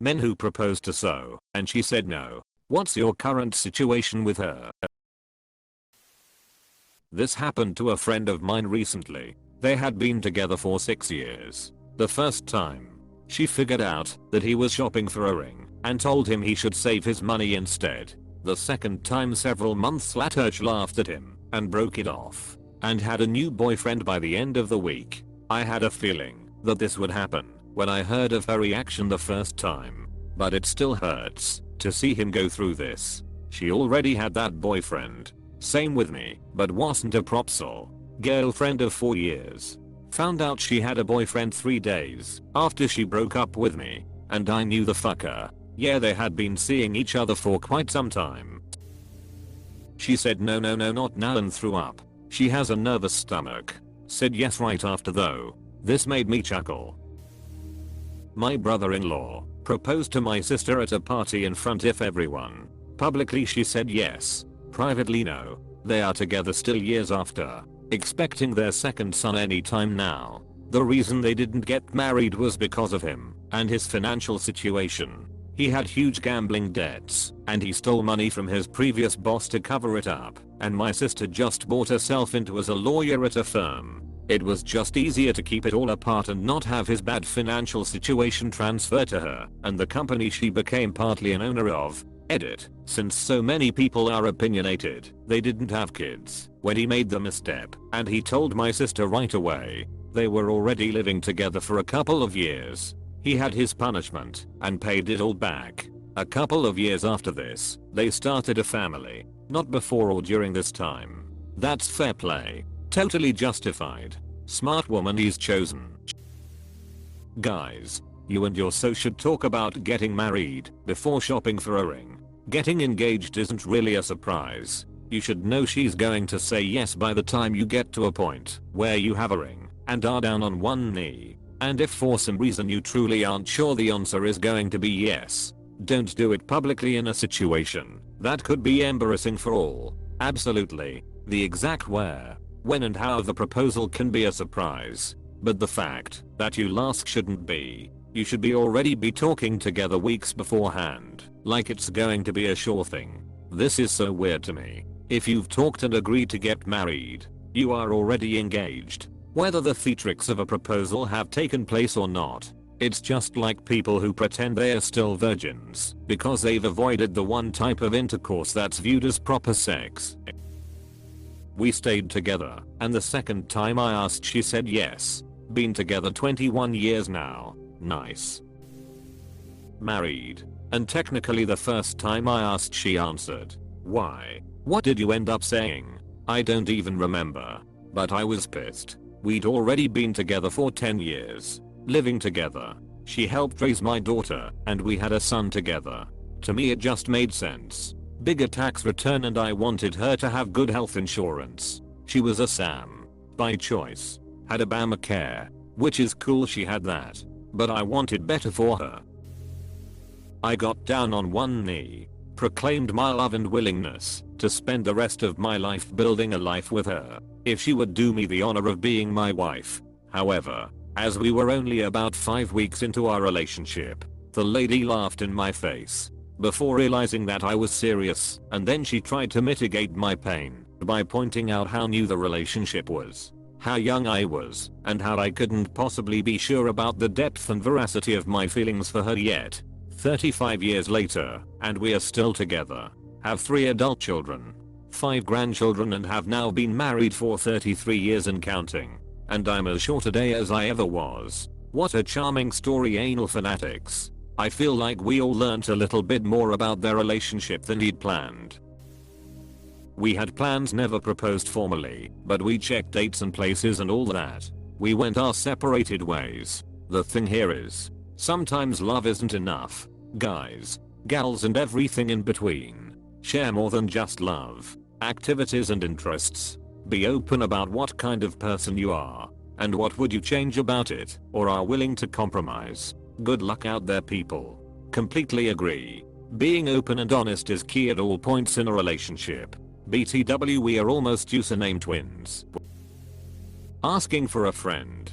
Men who proposed to so, and she said no. What's your current situation with her? This happened to a friend of mine recently. They had been together for 6 years. The first time, she figured out that he was shopping for a ring and told him he should save his money instead. The second time, several months later, she laughed at him and broke it off and had a new boyfriend by the end of the week. I had a feeling that this would happen when I heard of her reaction the first time, but it still hurts to see him go through this. She already had that boyfriend. Same with me, but wasn't a propsol. Girlfriend of 4 years. Found out she had a boyfriend 3 days after she broke up with me, and I knew the fucker. Yeah, they had been seeing each other for quite some time. She said no, not now, and threw up. She has a nervous stomach. Said yes right after though. This made me chuckle. My brother-in-law proposed to my sister at a party in front of everyone. Publicly she said yes. Privately no. They are together still years after, expecting their second son anytime now. The reason they didn't get married was because of him and his financial situation. He had huge gambling debts and he stole money from his previous boss to cover it up, and my sister just bought herself into as a lawyer at a firm. It was just easier to keep it all apart and not have his bad financial situation transfer to her and the company she became partly an owner of. Edit. Since so many people are opinionated, they didn't have kids when he made the misstep, and he told my sister right away. They were already living together for a couple of years. He had his punishment and paid it all back. A couple of years after this, they started a family. Not before or during this time. That's fair play. Totally justified. Smart woman he's chosen. Guys, you and your so should talk about getting married before shopping for a ring. Getting engaged isn't really a surprise. You should know she's going to say yes by the time you get to a point where you have a ring and are down on one knee. And if for some reason you truly aren't sure the answer is going to be yes, don't do it publicly in a situation that could be embarrassing for all. Absolutely. The exact where, when and how of the proposal can be a surprise, but the fact that you'll ask shouldn't be. You should already be talking together weeks beforehand, like it's going to be a sure thing. This is so weird to me. If you've talked and agreed to get married, you are already engaged. Whether the theatrics of a proposal have taken place or not, it's just like people who pretend they are still virgins because they've avoided the one type of intercourse that's viewed as proper sex. We stayed together, and the second time I asked she said yes. Been together 21 years now. Nice. Married. And technically the first time I asked she answered. Why? What did you end up saying? I don't even remember. But I was pissed. We'd already been together for 10 years. Living together. She helped raise my daughter, and we had a son together. To me it just made sense. Bigger tax return, and I wanted her to have good health insurance. She was a Sam. By choice. Had Obamacare. Which is cool she had that. But I wanted better for her. I got down on one knee, proclaimed my love and willingness to spend the rest of my life building a life with her, if she would do me the honor of being my wife. However, as we were only about 5 weeks into our relationship, the lady laughed in my face before realizing that I was serious, and then she tried to mitigate my pain by pointing out how new the relationship was, how young I was, and how I couldn't possibly be sure about the depth and veracity of my feelings for her yet. 35 years later, and we are still together, have 3 adult children, 5 grandchildren, and have now been married for 33 years and counting. And I'm as sure today as I ever was. What a charming story, anal fanatics. I feel like we all learnt a little bit more about their relationship than he'd planned. We had plans, never proposed formally, but we checked dates and places and all that. We went our separated ways. The thing here is, sometimes love isn't enough. Guys, gals and everything in between. Share more than just love. Activities and interests. Be open about what kind of person you are, and what would you change about it, or are willing to compromise. Good luck out there, people. Completely agree. Being open and honest is key at all points in a relationship. BTW, we are almost username twins. Asking for a friend.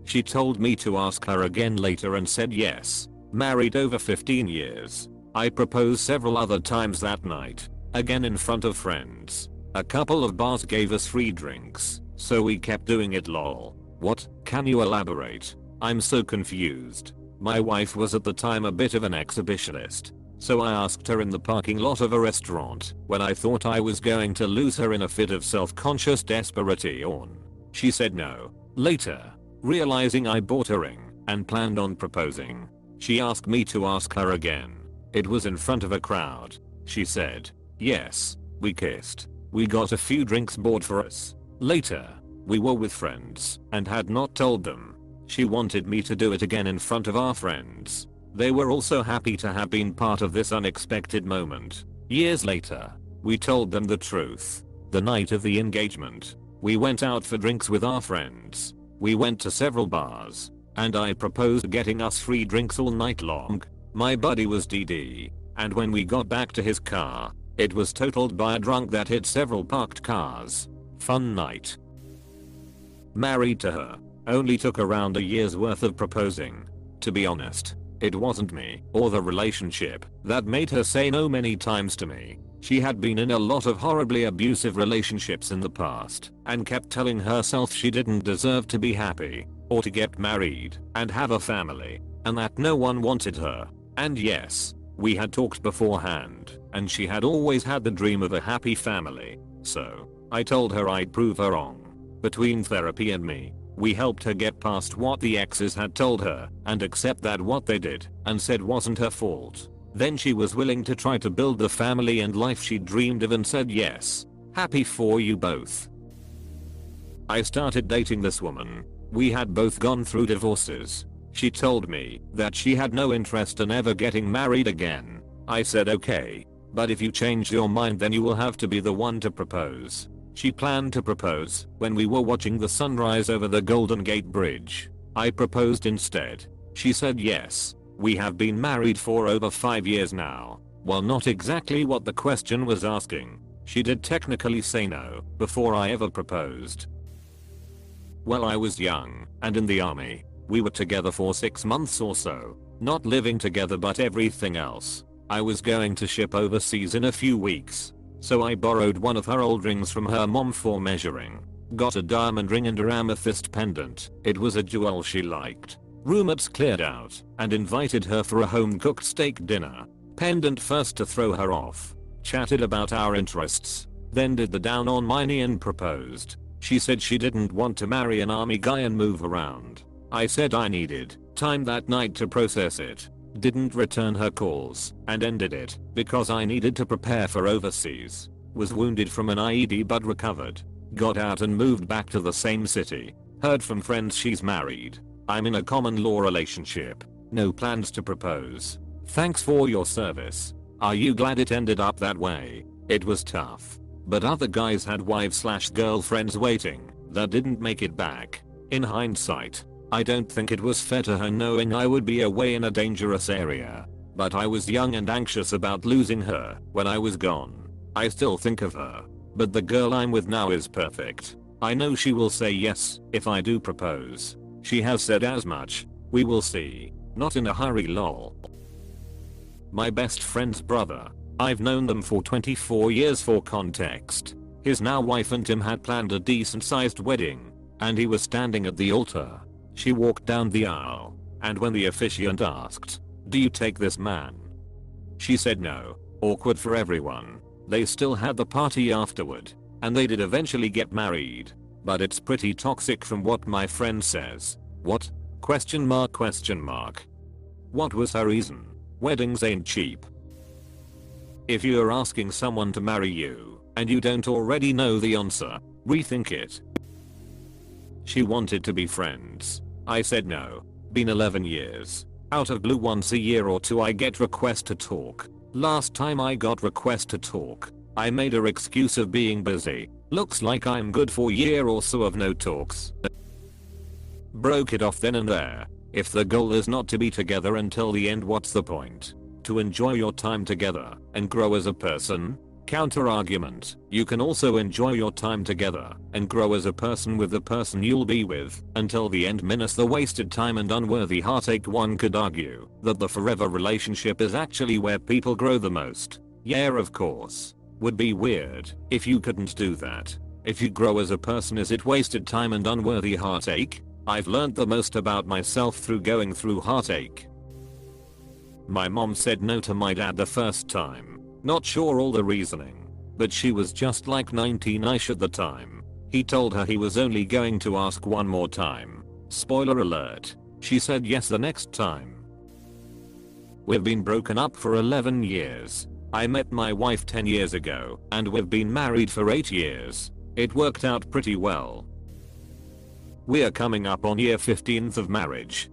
She told me to ask her again later and said yes. Married over 15 years. I proposed several other times that night. Again in front of friends. A couple of bars gave us free drinks, so we kept doing it lol. What? Can you elaborate? I'm so confused. My wife was at the time a bit of an exhibitionist. So I asked her in the parking lot of a restaurant when I thought I was going to lose her in a fit of self-conscious desperation. She said no. Later, realizing I bought a ring and planned on proposing, she asked me to ask her again. It was in front of a crowd. She said yes. We kissed. We got a few drinks bought for us. Later, we were with friends and had not told them. She wanted me to do it again in front of our friends. They were also happy to have been part of this unexpected moment. Years later, we told them the truth. The night of the engagement, we went out for drinks with our friends. We went to several bars, and I proposed getting us free drinks all night long. My buddy was DD, and when we got back to his car, it was totaled by a drunk that hit several parked cars. Fun night. Married to her. Only took around a year's worth of proposing. To be honest, it wasn't me or the relationship that made her say no many times to me. She had been in a lot of horribly abusive relationships in the past and kept telling herself she didn't deserve to be happy or to get married and have a family and that no one wanted her. And yes, we had talked beforehand and she had always had the dream of a happy family. So I told her I'd prove her wrong. Between therapy and me, we helped her get past what the exes had told her and accept that what they did and said wasn't her fault. Then she was willing to try to build the family and life she dreamed of and said yes. Happy for you both. I started dating this woman. We had both gone through divorces. She told me that she had no interest in ever getting married again. I said okay, but if you change your mind then you will have to be the one to propose. She planned to propose when we were watching the sunrise over the Golden Gate Bridge. I proposed instead. She said yes. We have been married for over 5 years now. While not exactly what the question was asking, she did technically say no before I ever proposed. Well, I was young and in the army. We were together for 6 months or so. Not living together but everything else. I was going to ship overseas in a few weeks. So I borrowed one of her old rings from her mom for measuring. Got a diamond ring and a amethyst pendant. It was a jewel she liked. Roommates cleared out and invited her for a home-cooked steak dinner. Pendant first to throw her off. Chatted about our interests. Then did the down on my knee and proposed. She said she didn't want to marry an army guy and move around. I said I needed time that night to process it. Didn't return her calls and ended it because I needed to prepare for overseas. Was wounded from an IED but recovered. Got out and moved back to the same city. Heard from friends she's married. I'm in a common law relationship. No plans to propose. Thanks for your service. Are you glad it ended up that way? It was tough. But other guys had wives/girlfriends waiting that didn't make it back. In hindsight, I don't think it was fair to her knowing I would be away in a dangerous area. But I was young and anxious about losing her when I was gone. I still think of her. But the girl I'm with now is perfect. I know she will say yes if I do propose. She has said as much. We will see. Not in a hurry lol. My best friend's brother. I've known them for 24 years for context. His now wife and him had planned a decent sized wedding. And he was standing at the altar. She walked down the aisle, and when the officiant asked, "Do you take this man?" she said no. Awkward for everyone. They still had the party afterward, and they did eventually get married. But it's pretty toxic from what my friend says. What? Question mark question mark. What was her reason? Weddings ain't cheap. If you're asking someone to marry you, and you don't already know the answer, rethink it. She wanted to be friends. I said no. Been 11 years. Out of blue once a year or two I get request to talk. Last time I got request to talk, I made her excuse of being busy. Looks like I'm good for a year or so of no talks. Broke it off then and there. If the goal is not to be together until the end, what's the point? To enjoy your time together and grow as a person? Counter argument, you can also enjoy your time together and grow as a person with the person you'll be with until the end minus the wasted time and unworthy heartache. One could argue that the forever relationship is actually where people grow the most. Yeah, of course. Would be weird if you couldn't do that. If you grow as a person, is it wasted time and unworthy heartache? I've learned the most about myself through going through heartache. My mom said no to my dad the first time. Not sure all the reasoning, but she was just like 19ish at the time. He told her he was only going to ask one more time. Spoiler alert, she said yes the next time. We've been broken up for 11 years. I met my wife 10 years ago, and we've been married for 8 years. It worked out pretty well. We're coming up on year 15th of marriage.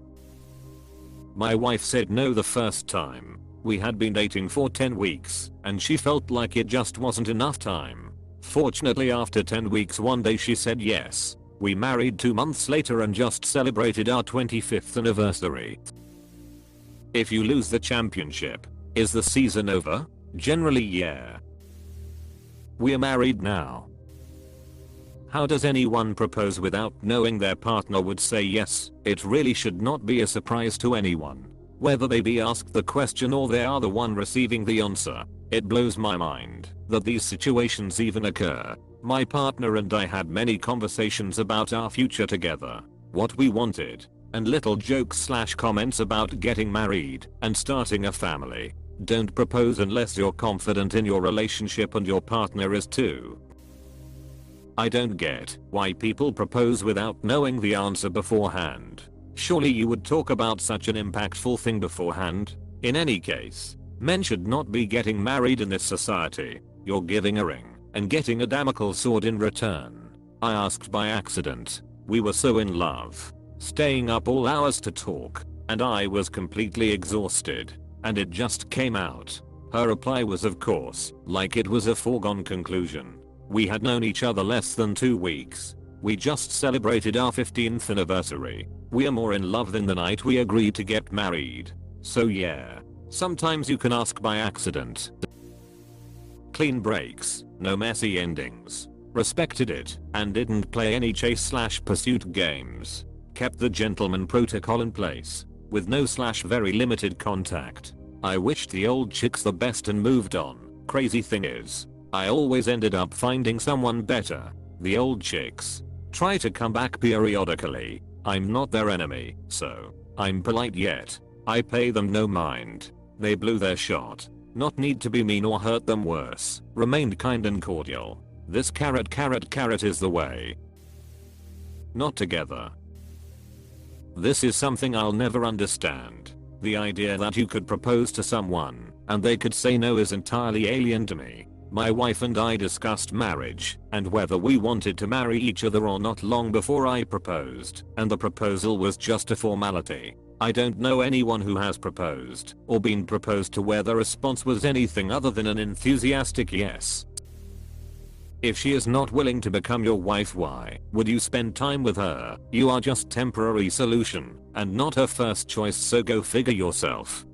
My wife said no the first time. We had been dating for 10 weeks, and she felt like it just wasn't enough time. Fortunately, after 10 weeks one day she said yes. We married 2 months later and just celebrated our 25th anniversary. If you lose the championship, is the season over? Generally, yeah. We're married now. How does anyone propose without knowing their partner would say yes? It really should not be a surprise to anyone, whether they be asked the question or they are the one receiving the answer. It blows my mind that these situations even occur. My partner and I had many conversations about our future together, what we wanted, and little jokes / comments about getting married and starting a family. Don't propose unless you're confident in your relationship and your partner is too. I don't get why people propose without knowing the answer beforehand. Surely you would talk about such an impactful thing beforehand. In any case, men should not be getting married in this society. You're giving a ring and getting a Damocles sword in return. I asked by accident. We were so in love, staying up all hours to talk, and I was completely exhausted, and it just came out. Her reply was of course, like it was a foregone conclusion. We had known each other less than 2 weeks. We just celebrated our 15th anniversary. We are more in love than the night we agreed to get married. So yeah, sometimes you can ask by accident. Clean breaks, no messy endings. Respected it, and didn't play any chase/pursuit games. Kept the gentleman protocol in place, with no / very limited contact. I wished the old chicks the best and moved on. Crazy thing is, I always ended up finding someone better. The old chicks try to come back periodically. I'm not their enemy, so I'm polite yet I pay them no mind. They blew their shot. Not need to be mean or hurt them worse. Remained kind and cordial. This carrot is the way. Not together. This is something I'll never understand. The idea that you could propose to someone and they could say no is entirely alien to me. My wife and I discussed marriage and whether we wanted to marry each other or not long before I proposed, and the proposal was just a formality. I don't know anyone who has proposed or been proposed to where the response was anything other than an enthusiastic yes. If she is not willing to become your wife, why would you spend time with her? You are just temporary solution and not her first choice, so go figure yourself.